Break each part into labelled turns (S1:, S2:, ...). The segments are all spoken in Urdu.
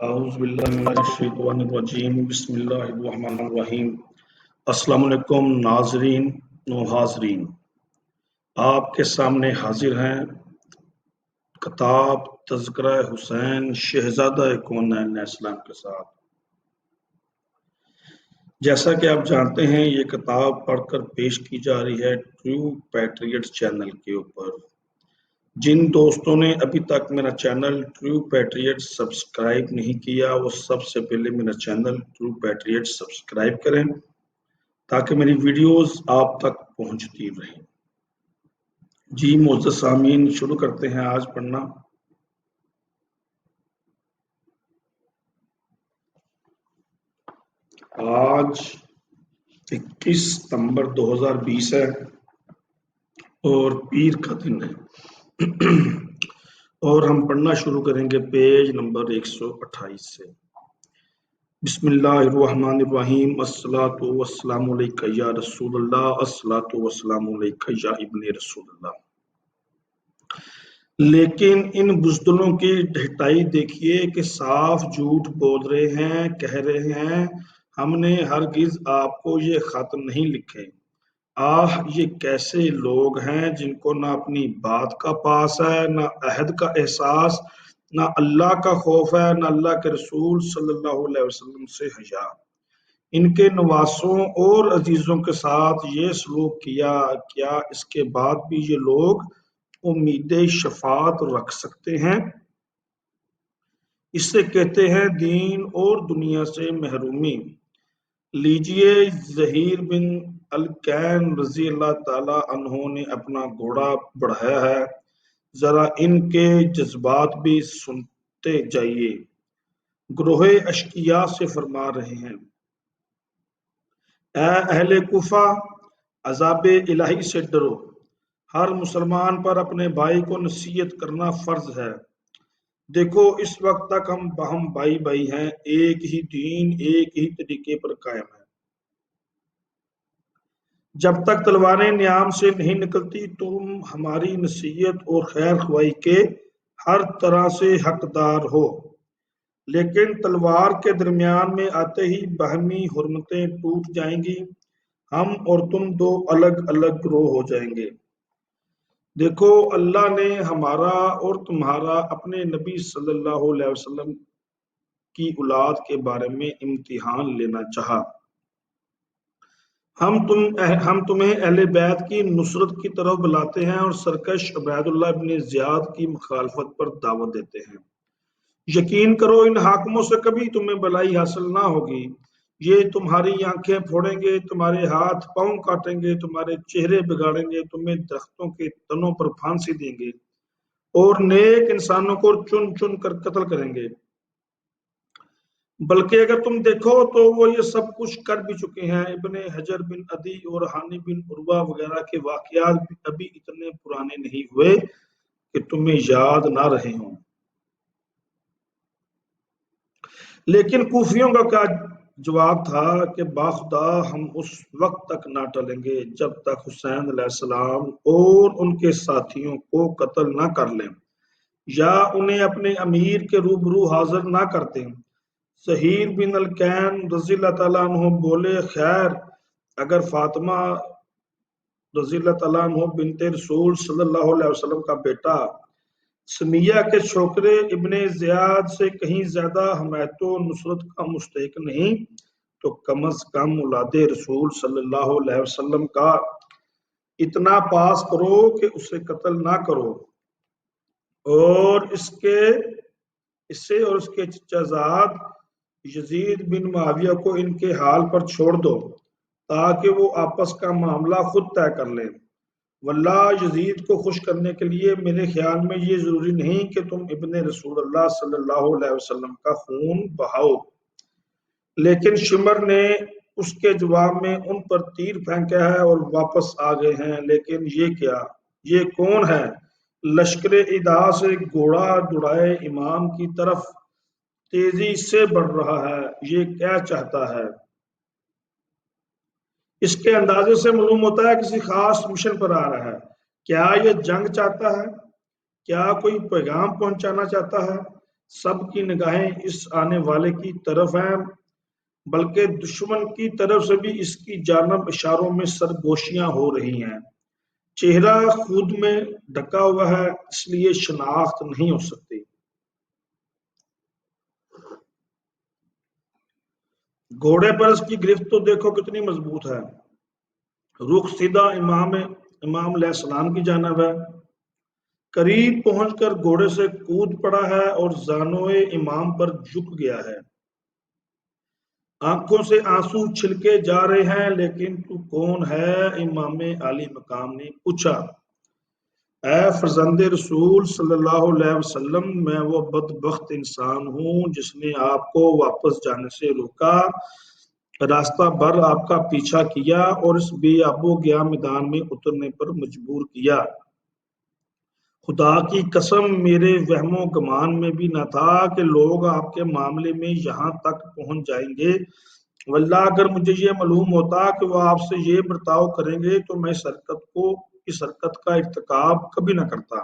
S1: اعوذ باللہ من الشیطان الرجیم بسم اللہ الرحمن الرحیم۔ السلام علیکم ناظرین و حاضرین، آپ کے سامنے حاضر ہیں کتاب تذکرہ حسین شہزادہ کونین علیہ السلام کے ساتھ۔ جیسا کہ آپ جانتے ہیں یہ کتاب پڑھ کر پیش کی جا رہی ہے ٹرو پیٹریٹ چینل کے اوپر۔ جن دوستوں نے ابھی تک میرا چینل ٹرو پیٹریٹ سبسکرائب نہیں کیا وہ سب سے پہلے میرا چینل ٹرو پیٹریٹ سبسکرائب کریں تاکہ میری ویڈیوز آپ تک پہنچتی رہیں۔ جی معزز سامعین، شروع کرتے ہیں آج پڑھنا۔ آج 21 ستمبر 2020 ہے اور پیر کا دن ہے اور ہم پڑھنا شروع کریں گے پیج نمبر 128 سے۔ بسم اللہ الرحمن الرحیم۔ الصلاۃ والسلام علیک یا رسول اللہ، الصلاۃ والسلام علیک یا ابن رسول اللہ۔ لیکن ان بزدلوں کی ڈھٹائی دیکھیے کہ صاف جھوٹ بول رہے ہیں، کہہ رہے ہیں ہم نے ہرگز آپ کو یہ خط نہیں لکھے۔ آہ یہ کیسے لوگ ہیں جن کو نہ اپنی بات کا پاس ہے، نہ عہد کا احساس، نہ اللہ کا خوف ہے، نہ اللہ کے رسول صلی اللہ علیہ وسلم سے حیا۔ ان کے نواسوں اور عزیزوں کے ساتھ یہ سلوک کیا، کیا اس کے بعد بھی یہ لوگ امید شفاعت رکھ سکتے ہیں؟ اس سے کہتے ہیں دین اور دنیا سے محرومی۔ لیجئے زہیر بن الکین رضی اللہ تعالی عنہ نے اپنا گھوڑا بڑھایا ہے، ذرا ان کے جذبات بھی سنتے جائیے۔ گروہ اشقیاء سے فرما رہے ہیں، اے اہل کوفہ، عذاب الہی سے ڈرو۔ ہر مسلمان پر اپنے بھائی کو نصیحت کرنا فرض ہے۔ دیکھو اس وقت تک ہم بھائی بھائی ہیں، ایک ہی دین، ایک ہی طریقے پر قائم ہیں۔ جب تک تلواریں نیام سے نہیں نکلتی تم ہماری نصیحت اور خیر خواہی کے ہر طرح سے حقدار ہو، لیکن تلوار کے درمیان میں آتے ہی باہمی حرمتیں ٹوٹ جائیں گی، ہم اور تم دو الگ الگ گروہ ہو جائیں گے۔ دیکھو اللہ نے ہمارا اور تمہارا اپنے نبی صلی اللہ علیہ وسلم کی اولاد کے بارے میں امتحان لینا چاہا۔ ہم تمہیں اہل بیت کی نصرت کی طرف بلاتے ہیں اور سرکش عبید اللہ بن زیاد کی مخالفت پر دعوت دیتے ہیں۔ یقین کرو ان حاکموں سے کبھی تمہیں بھلائی حاصل نہ ہوگی۔ یہ تمہاری آنکھیں پھوڑیں گے، تمہارے ہاتھ پاؤں کاٹیں گے، تمہارے چہرے بگاڑیں گے، تمہیں درختوں کے تنوں پر پھانسی دیں گے اور نیک انسانوں کو چن چن کر قتل کریں گے۔ بلکہ اگر تم دیکھو تو وہ یہ سب کچھ کر بھی چکے ہیں۔ ابن حجر بن عدی اور ہانی بن عروہ وغیرہ کے واقعات بھی ابھی اتنے پرانے نہیں ہوئے کہ تمہیں یاد نہ رہے ہوں۔ لیکن کوفیوں کا کیا جواب تھا کہ باخدا ہم اس وقت تک نہ ٹلیں گے جب تک حسین علیہ السلام اور ان کے ساتھیوں کو قتل نہ کر لیں یا انہیں اپنے امیر کے روبرو حاضر نہ کرتے۔ زہیر بن الکین رضی اللہ تعالیٰ عنہ بولے، خیر اگر فاطمہ رضی اللہ تعالیٰ عنہ بنت رسول صلی اللہ علیہ وسلم کا بیٹا سمیہ کے چھوکرے ابن زیاد سے کہیں زیادہ حمایت و نصرت کا مستحق نہیں تو کم از کم اولاد رسول صلی اللہ علیہ وسلم کا اتنا پاس کرو کہ اسے قتل نہ کرو اور اس کے چچا زاد یزید بن معاویہ کو ان کے حال پر چھوڑ دو تاکہ وہ آپس کا معاملہ خود طے کر لیں۔ واللہ یزید کو خوش کرنے کے لیے میرے خیال میں یہ ضروری نہیں کہ تم ابن رسول اللہ صلی اللہ علیہ وسلم کا خون بہاؤ۔ لیکن شمر نے اس کے جواب میں ان پر تیر پھینکا ہے اور واپس آ گئے ہیں۔ لیکن یہ کیا، یہ کون ہے؟ لشکر ادا سے گھوڑا دوڑائے امام کی طرف تیزی سے بڑھ رہا ہے، یہ کیا چاہتا ہے؟ اس کے اندازے سے معلوم ہوتا ہے کسی خاص مشن پر آ رہا ہے۔ کیا یہ جنگ چاہتا ہے؟ کیا کوئی پیغام پہنچانا چاہتا ہے؟ سب کی نگاہیں اس آنے والے کی طرف ہیں، بلکہ دشمن کی طرف سے بھی اس کی جانب اشاروں میں سرگوشیاں ہو رہی ہیں۔ چہرہ خود میں ڈھکا ہوا ہے، اس لیے شناخت نہیں ہو سکتی۔ گھوڑے پر اس کی گرفت تو دیکھو کتنی مضبوط ہے، رخ سیدھا امام علیہ السلام کی جانب ہے، قریب پہنچ کر گھوڑے سے کود پڑا ہے اور زانوئے امام پر جھک گیا ہے۔ آنکھوں سے آنسو چھلکے جا رہے ہیں۔ لیکن تو کون ہے؟ امام عالی مقام نے پوچھا۔ اے فرزند رسول صلی اللہ علیہ وسلم، میں وہ بدبخت انسان ہوں جس نے آپ کو واپس جانے سے روکا، راستہ بھر آپ کا پیچھا کیا اور اس بے آب و گیا میدان میں اترنے پر مجبور کیا۔ خدا کی قسم میرے وہم و گمان میں بھی نہ تھا کہ لوگ آپ کے معاملے میں یہاں تک پہنچ جائیں گے۔ واللہ اگر مجھے یہ معلوم ہوتا کہ وہ آپ سے یہ برتاؤ کریں گے تو میں اس حرکت کا ارتکاب کبھی نہ کرتا۔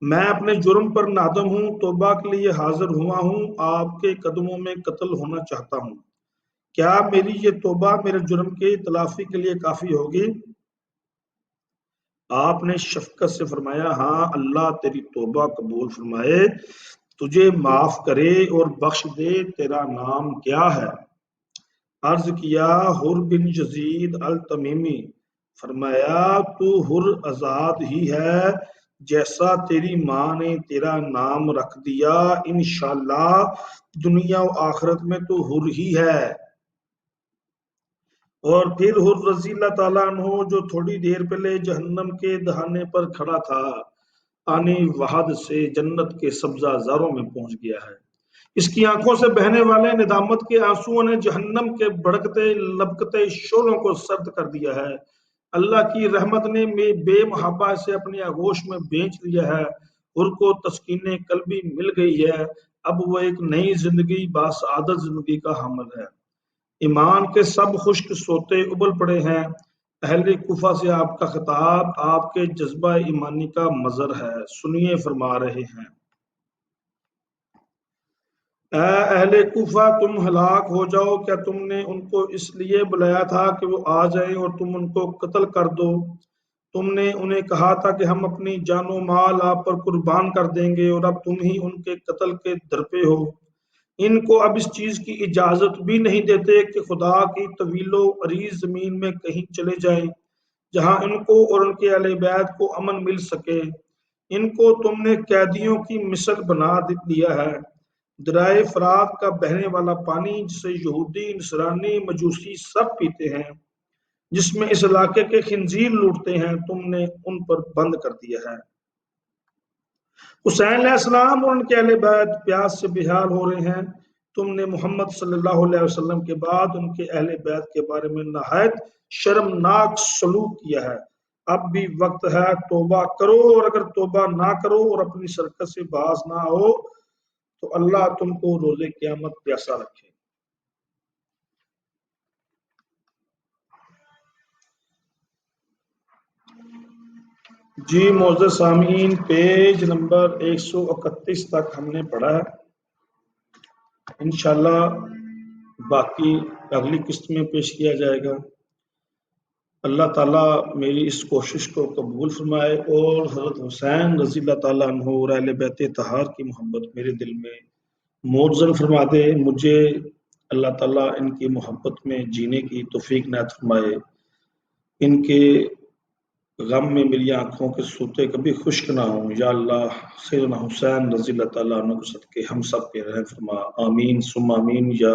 S1: میں اپنے جرم پر نادم ہوں، توبہ کے لیے حاضر ہوا ہوں، آپ کے قدموں میں قتل ہونا چاہتا ہوں۔ کیا میری یہ توبہ میرے جرم کی تلافی کے لیے کافی ہوگی؟ آپ نے شفقت سے فرمایا، ہاں، اللہ تیری توبہ قبول فرمائے، تجھے معاف کرے اور بخش دے۔ تیرا نام کیا ہے؟ عرض کیا، حر بن یزید التمیمی۔ فرمایا، تو حر آزاد ہی ہے جیسا تیری ماں نے تیرا نام رکھ دیا، انشاءاللہ دنیا و آخرت میں تو حر ہی ہے۔ اور پھر حر رضی اللہ تعالیٰ عنہ جو تھوڑی دیر پہلے جہنم کے دہانے پر کھڑا تھا، آنے وحد سے جنت کے سبزہ زاروں میں پہنچ گیا ہے۔ اس کی آنکھوں سے بہنے والے ندامت کے آنسوؤں نے جہنم کے بھڑکتے لبکتے شعلوں کو سرد کر دیا ہے۔ اللہ کی رحمت نے بے محابہ سے اپنی آغوش میں بھیج لیا ہے۔ حر کو تسکین قلبی مل گئی ہے، اب وہ ایک نئی زندگی، باسعادت زندگی کا حامل ہے۔ ایمان کے سب خشک سوتے ابل پڑے ہیں۔ اہل کوفہ سے آپ کا خطاب آپ کے جذبہ ایمانی کا مظہر ہے، سنیے فرما رہے ہیں۔ اے اہل کوفہ، تم ہلاک ہو جاؤ، کیا تم نے ان کو اس لیے بلایا تھا کہ وہ آ جائیں اور تم ان کو قتل کر دو؟ تم نے انہیں کہا تھا کہ ہم اپنی جان و مال آپ پر قربان کر دیں گے، اور اب تم ہی ان کے قتل کے درپے ہو۔ ان کو اب اس چیز کی اجازت بھی نہیں دیتے کہ خدا کی طویل و عریض زمین میں کہیں چلے جائیں جہاں ان کو اور ان کے اہل بیت کو امن مل سکے۔ ان کو تم نے قیدیوں کی مثل بنا دیا ہے، دریائے فرات کا بہنے والا پانی جسے یہودی، نصرانی، مجوسی سب پیتے ہیں، جس میں اس علاقے کے خنزیر لوٹتے ہیں، تم نے ان پر بند کر دیا ہے۔ حسین علیہ السلام اور ان کے اہل بیت پیاس سے بحال ہو رہے ہیں، تم نے محمد صلی اللہ علیہ وسلم کے بعد ان کے اہل بیت کے بارے میں نہایت شرمناک سلوک کیا ہے۔ اب بھی وقت ہے، توبہ کرو، اور اگر توبہ نہ کرو اور اپنی شرکت سے باز نہ ہو تو اللہ تم کو روز قیامت پیاسا رکھے۔ جی معزز سامعین، پیج نمبر 131 تک ہم نے پڑھا ہے۔ انشاءاللہ باقی اگلی قسط میں پیش کیا جائے گا۔ اللہ تعالیٰ میری اس کوشش کو قبول فرمائے اور حضرت حسین رضی اللہ تعالیٰ عنہ اور اہل بیت طہار کی محبت میرے دل میں موزن فرما دے۔ مجھے اللہ تعالیٰ ان کی محبت میں جینے کی توفیق عنایت فرمائے۔ ان کے غم میں میری آنکھوں کے سوتے کبھی خشک نہ ہوں۔ یا اللہ سیدنا حسین رضی اللہ تعالیٰ عنہ کو صدقے ہم سب پہ رحم فرما، آمین ثم آمین یا